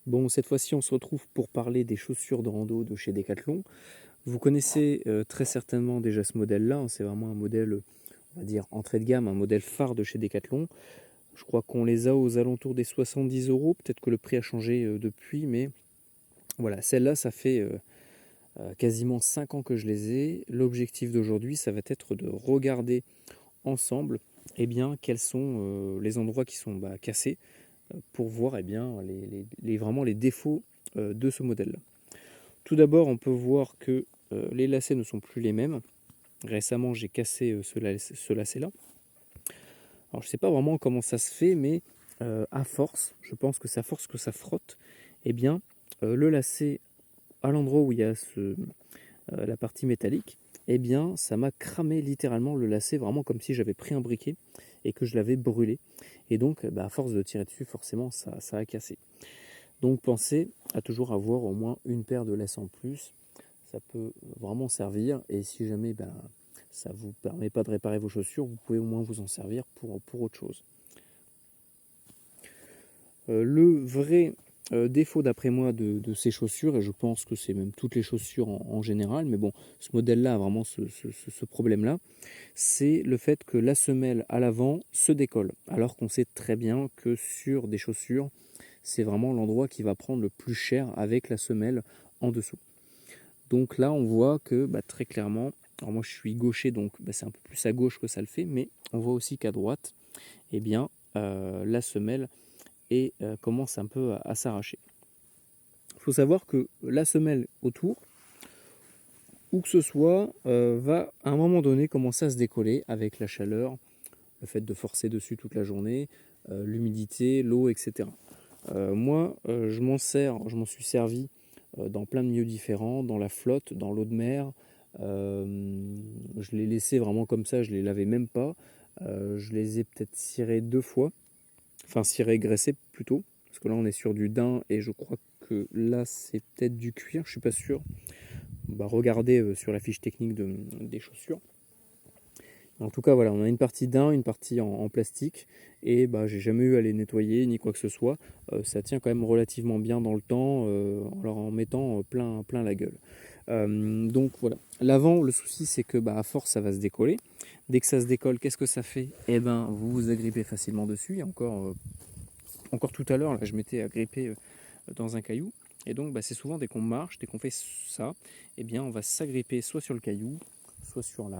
Bon, cette fois-ci, on se retrouve pour parler des chaussures de rando de chez Decathlon. Vous connaissez très certainement déjà ce modèle-là, hein. C'est vraiment un modèle, on va dire, entrée de gamme, un modèle phare de chez Decathlon. Je crois qu'on les a aux alentours des 70 euros. Peut-être que le prix a changé depuis, mais voilà, celle-là, ça fait quasiment 5 ans que je les ai. L'objectif d'aujourd'hui, ça va être de regarder ensemble quels sont les endroits qui sont cassés pour voir vraiment les défauts de ce modèle-là. Tout d'abord, on peut voir que les lacets ne sont plus les mêmes. Récemment, j'ai cassé ce lacet-là. Alors, je ne sais pas vraiment comment ça se fait, mais à force, je pense que c'est à force que ça frotte, le lacet, à l'endroit où il y a la partie métallique, ça m'a cramé littéralement le lacet, vraiment comme si j'avais pris un briquet et que je l'avais brûlé. Et donc, à force de tirer dessus, forcément, ça a cassé. Donc pensez à toujours avoir au moins une paire de lacets en plus. Ça peut vraiment servir. Et si jamais ça ne vous permet pas de réparer vos chaussures, vous pouvez au moins vous en servir pour autre chose. Le vrai défaut d'après moi de ces chaussures, et je pense que c'est même toutes les chaussures en général, mais bon, ce modèle-là a vraiment ce problème-là, c'est le fait que la semelle à l'avant se décolle. Alors qu'on sait très bien que sur des chaussures, c'est vraiment l'endroit qui va prendre le plus cher avec la semelle en dessous. Donc là, on voit que très clairement, alors moi je suis gaucher, donc c'est un peu plus à gauche que ça le fait, mais on voit aussi qu'à droite, la semelle commence un peu à s'arracher. Il faut savoir que la semelle autour, où que ce soit, va à un moment donné commencer à se décoller avec la chaleur, le fait de forcer dessus toute la journée, l'humidité, l'eau, etc. Moi, je m'en suis servi dans plein de milieux différents, dans la flotte, dans l'eau de mer. Je les laissais vraiment comme ça, je les lavais même pas. Je les ai peut-être cirés 2 fois, enfin cirés, graissés plutôt, parce que là on est sur du daim et je crois que là c'est peut-être du cuir, je suis pas sûr. Regardez sur la fiche technique des chaussures. En tout cas, voilà, on a une partie daim, une partie en plastique, et j'ai jamais eu à les nettoyer ni quoi que ce soit. Ça tient quand même relativement bien dans le temps, en mettant plein la gueule. Donc voilà. L'avant, le souci c'est que à force ça va se décoller. Dès que ça se décolle, qu'est-ce que ça fait? Vous vous agrippez facilement dessus. Et encore tout à l'heure, là, je m'étais agrippé dans un caillou. Et donc c'est souvent dès qu'on marche, dès qu'on fait ça, on va s'agripper soit sur le caillou, soit sur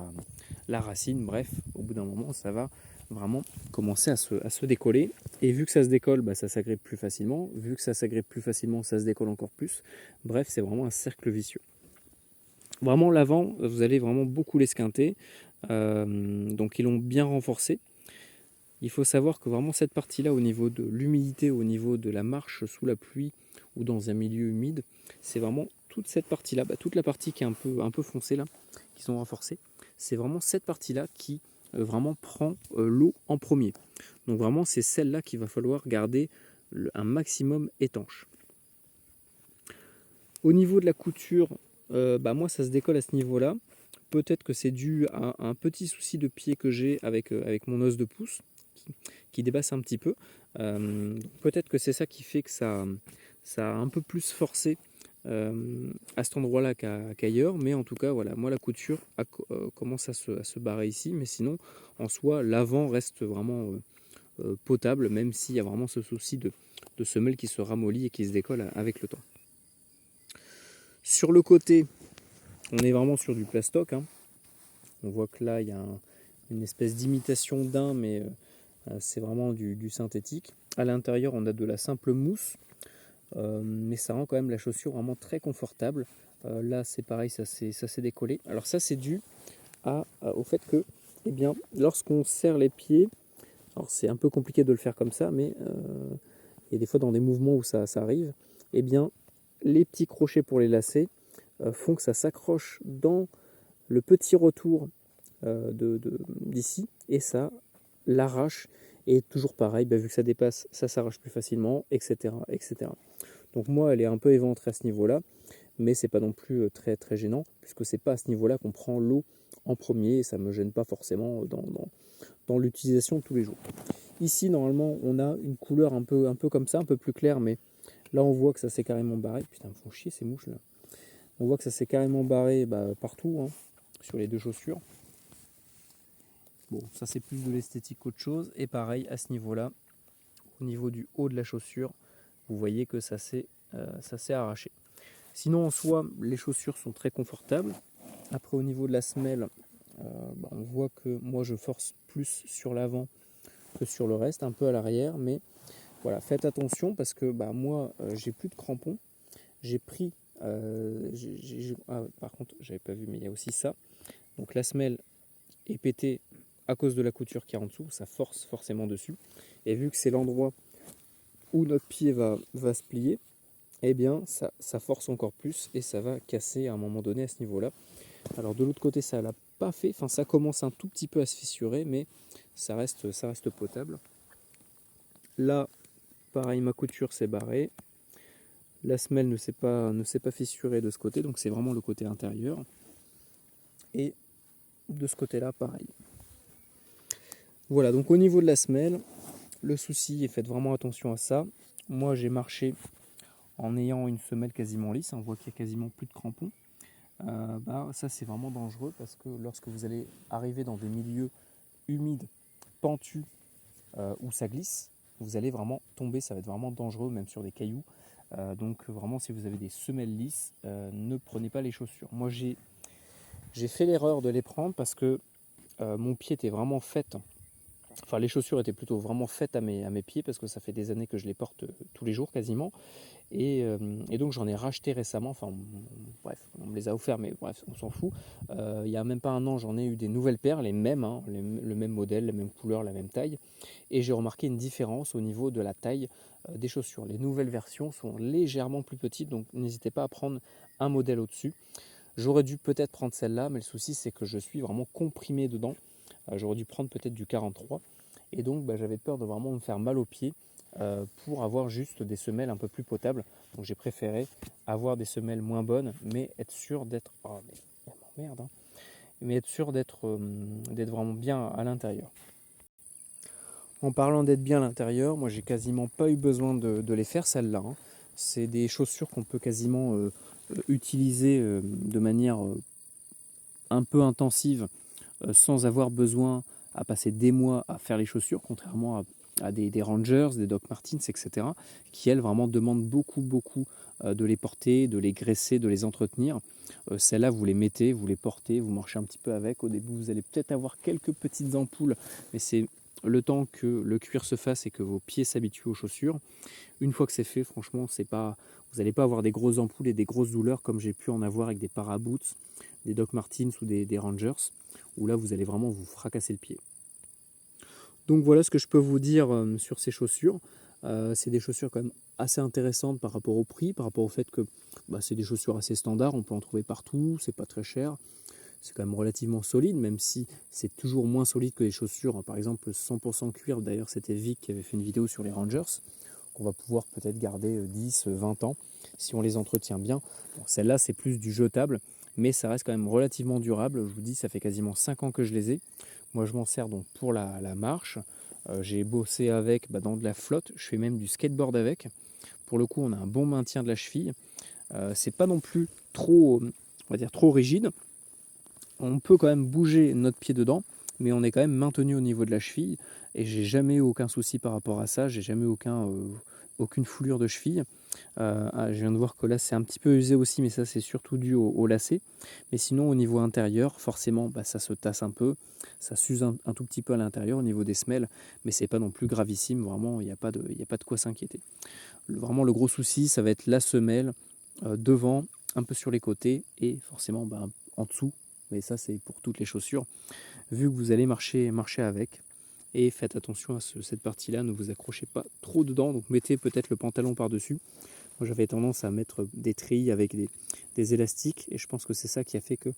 la racine. Bref, au bout d'un moment, ça va vraiment commencer à se décoller. Et vu que ça se décolle, ça s'agrippe plus facilement. Vu que ça s'agrippe plus facilement, ça se décolle encore plus. Bref, c'est vraiment un cercle vicieux. Vraiment, l'avant, vous allez vraiment beaucoup l'esquinter. Donc, ils l'ont bien renforcé. Il faut savoir que vraiment cette partie-là, au niveau de l'humidité, au niveau de la marche sous la pluie ou dans un milieu humide, c'est vraiment toute cette partie-là, toute la partie qui est un peu foncée là, qui sont renforcées, c'est vraiment cette partie-là qui vraiment prend l'eau en premier. Donc vraiment, c'est celle-là qu'il va falloir garder un maximum étanche. Au niveau de la couture, moi ça se décolle à ce niveau-là. Peut-être que c'est dû à un petit souci de pied que j'ai avec mon os de pouce qui dépasse un petit peu. Peut-être que c'est ça qui fait que ça a un peu plus forcé à cet endroit-là qu'ailleurs. Mais en tout cas, voilà, moi la couture commence à se barrer ici. Mais sinon, en soi, l'avant reste vraiment potable, même s'il y a vraiment ce souci de semelle qui se ramollit et qui se décolle avec le temps. Sur le côté, on est vraiment sur du plastoc, hein. On voit que là, il y a une espèce d'imitation daim, mais c'est vraiment du synthétique. À l'intérieur, on a de la simple mousse, mais ça rend quand même la chaussure vraiment très confortable. Là, c'est pareil, ça s'est décollé. Alors ça, c'est dû au fait que, lorsqu'on serre les pieds, alors c'est un peu compliqué de le faire comme ça, mais il y a des fois dans des mouvements où ça arrive, les petits crochets pour les lacets font que ça s'accroche dans le petit retour d'ici et ça l'arrache. Et toujours pareil, vu que ça dépasse, ça s'arrache plus facilement, etc., etc. Donc moi, elle est un peu éventrée à ce niveau-là, mais c'est pas non plus très très gênant, puisque c'est pas à ce niveau-là qu'on prend l'eau en premier, et ça me gêne pas forcément dans l'utilisation de tous les jours. Ici, normalement, on a une couleur un peu comme ça, un peu plus claire, mais Là on voit que ça s'est carrément barré. Putain, me font chier ces mouches là. On voit que ça s'est carrément barré partout, hein, sur les deux chaussures. Bon, ça c'est plus de l'esthétique qu'autre chose. Et pareil, à ce niveau-là, au niveau du haut de la chaussure, vous voyez que ça s'est arraché. Sinon en soi, les chaussures sont très confortables. Après au niveau de la semelle, on voit que moi je force plus sur l'avant que sur le reste, un peu à l'arrière. Mais voilà, faites attention parce que moi j'ai plus de crampons. J'ai pris... par contre, j'avais pas vu, mais il y a aussi ça. Donc la semelle est pétée à cause de la couture qui est en dessous, ça force forcément dessus. Et vu que c'est l'endroit où notre pied va se plier, eh bien ça force encore plus et ça va casser à un moment donné à ce niveau-là. Alors de l'autre côté, ça l'a pas fait, enfin ça commence un tout petit peu à se fissurer, mais ça reste potable. Là, pareil, ma couture s'est barrée. La semelle ne s'est pas fissurée de ce côté, donc c'est vraiment le côté intérieur. Et de ce côté-là, pareil. Voilà, donc au niveau de la semelle, le souci, et faites vraiment attention à ça. Moi, j'ai marché en ayant une semelle quasiment lisse. On voit qu'il y a quasiment plus de crampons. Ça, c'est vraiment dangereux parce que lorsque vous allez arriver dans des milieux humides, pentus, où ça glisse, vous allez vraiment tomber. Ça va être vraiment dangereux, même sur des cailloux. Donc vraiment, si vous avez des semelles lisses, ne prenez pas les chaussures. Moi, j'ai fait l'erreur de les prendre parce que mon pied était vraiment fait. Enfin, les chaussures étaient plutôt vraiment faites à mes pieds parce que ça fait des années que je les porte tous les jours quasiment. Et donc j'en ai racheté récemment. Enfin, bref, on me les a offerts, mais bref, on s'en fout. Il n'y a même pas un an, j'en ai eu des nouvelles paires, les mêmes, hein, le même modèle, la même couleur, la même taille. Et j'ai remarqué une différence au niveau de la taille des chaussures. Les nouvelles versions sont légèrement plus petites, donc n'hésitez pas à prendre un modèle au-dessus. J'aurais dû peut-être prendre celle-là, mais le souci c'est que je suis vraiment comprimé dedans. J'aurais dû prendre peut-être du 43. Et donc j'avais peur de vraiment me faire mal aux pieds pour avoir juste des semelles un peu plus potables. Donc j'ai préféré avoir des semelles moins bonnes, mais être sûr d'être... Oh mais elle m'emmerde, hein. Mais être sûr d'être vraiment bien à l'intérieur. En parlant d'être bien à l'intérieur, moi j'ai quasiment pas eu besoin de les faire celles-là, hein. C'est des chaussures qu'on peut quasiment utiliser de manière un peu intensive sans avoir besoin à passer des mois à faire les chaussures, contrairement à des Rangers, des Doc Martens, etc., qui elles vraiment demandent beaucoup de les porter, de les graisser, de les entretenir. Celles-là, vous les mettez, vous les portez, vous marchez un petit peu avec. Au début, vous allez peut-être avoir quelques petites ampoules, mais c'est le temps que le cuir se fasse et que vos pieds s'habituent aux chaussures. Une fois que c'est fait, franchement, vous n'allez pas avoir des grosses ampoules et des grosses douleurs comme j'ai pu en avoir avec des Paraboots, des Doc Martens ou des Rangers, où là, vous allez vraiment vous fracasser le pied. Donc voilà ce que je peux vous dire sur ces chaussures. C'est des chaussures quand même assez intéressantes par rapport au prix, par rapport au fait que c'est des chaussures assez standards, on peut en trouver partout, c'est pas très cher. C'est quand même relativement solide, même si c'est toujours moins solide que les chaussures, par exemple 100% cuir. D'ailleurs, c'était Vic qui avait fait une vidéo sur les Rangers, qu'on va pouvoir peut-être garder 10, 20 ans, si on les entretient bien. Bon, celle-là, c'est plus du jetable, mais ça reste quand même relativement durable. Je vous dis, ça fait quasiment 5 ans que je les ai. Moi, je m'en sers donc pour la marche. J'ai bossé avec dans de la flotte, je fais même du skateboard avec. Pour le coup, on a un bon maintien de la cheville. C'est pas non plus trop, on va dire, trop rigide. On peut quand même bouger notre pied dedans, mais on est quand même maintenu au niveau de la cheville. Et j'ai jamais eu aucun souci par rapport à ça. J'ai jamais eu aucune foulure de cheville. Je viens de voir que là c'est un petit peu usé aussi, mais ça c'est surtout dû au lacet. Mais sinon au niveau intérieur, forcément ça se tasse un peu, ça s'use un tout petit peu à l'intérieur au niveau des semelles, mais c'est pas non plus gravissime, vraiment il n'y a pas de quoi s'inquiéter. Vraiment le gros souci ça va être la semelle devant, un peu sur les côtés et forcément en dessous, mais ça c'est pour toutes les chaussures, vu que vous allez marcher avec. Et faites attention à cette partie-là, ne vous accrochez pas trop dedans, donc mettez peut-être le pantalon par-dessus. Moi j'avais tendance à mettre des trilles avec des élastiques, et je pense que c'est ça qui a fait que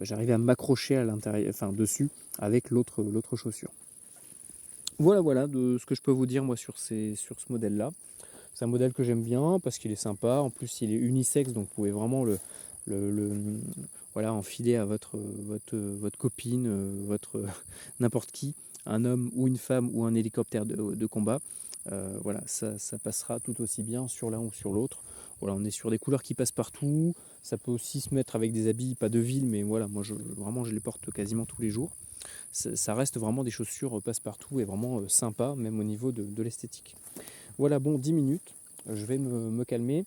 j'arrivais à m'accrocher à l'intérieur, enfin dessus, avec l'autre chaussure. Voilà de ce que je peux vous dire moi sur ce modèle-là. C'est un modèle que j'aime bien parce qu'il est sympa, en plus il est unisexe, donc vous pouvez vraiment enfiler à votre copine, n'importe qui, un homme ou une femme ou un hélicoptère de combat. Voilà, ça passera tout aussi bien sur l'un ou sur l'autre. Voilà, on est sur des couleurs qui passent partout. Ça peut aussi se mettre avec des habits, pas de ville, mais voilà, moi vraiment je les porte quasiment tous les jours. Ça reste vraiment des chaussures passe-partout et vraiment sympa, même au niveau de l'esthétique. Voilà, bon, 10 minutes, je vais me calmer.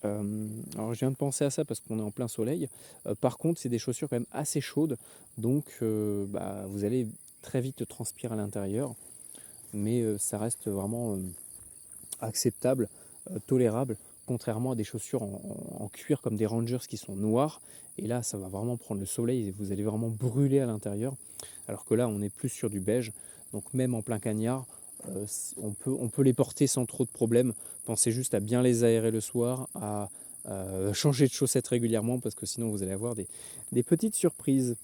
Alors je viens de penser à ça parce qu'on est en plein soleil. Par contre, c'est des chaussures quand même assez chaudes, donc vous allez très vite transpirer à l'intérieur, mais ça reste vraiment acceptable, tolérable, contrairement à des chaussures en cuir comme des Rangers qui sont noires. Et là, ça va vraiment prendre le soleil et vous allez vraiment brûler à l'intérieur. Alors que là, on est plus sur du beige. Donc même en plein cagnard, on peut les porter sans trop de problèmes. Pensez juste à bien les aérer le soir, à changer de chaussettes régulièrement parce que sinon vous allez avoir des petites surprises.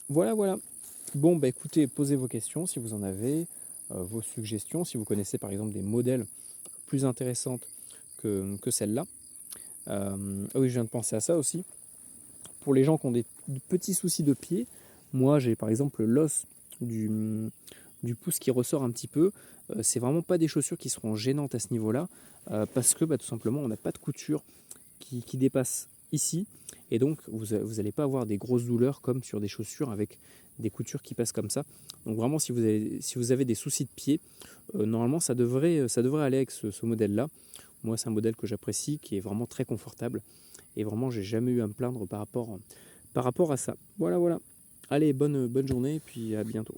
Voilà, voilà. Bon, bah écoutez, posez vos questions si vous en avez, vos suggestions, si vous connaissez par exemple des modèles plus intéressantes que celle-là. Ah oui, je viens de penser à ça aussi. Pour les gens qui ont des petits soucis de pied, moi j'ai par exemple l'os du pouce qui ressort un petit peu. C'est vraiment pas des chaussures qui seront gênantes à ce niveau-là, parce que tout simplement on n'a pas de couture qui dépasse ici, et donc vous n'allez pas avoir des grosses douleurs comme sur des chaussures avec des coutures qui passent comme ça. Donc vraiment si vous avez des soucis de pied, normalement ça devrait aller avec ce modèle-là. Moi c'est un modèle que j'apprécie, qui est vraiment très confortable, et vraiment j'ai jamais eu à me plaindre par rapport à ça. Voilà, voilà. Allez, bonne journée et puis à bientôt.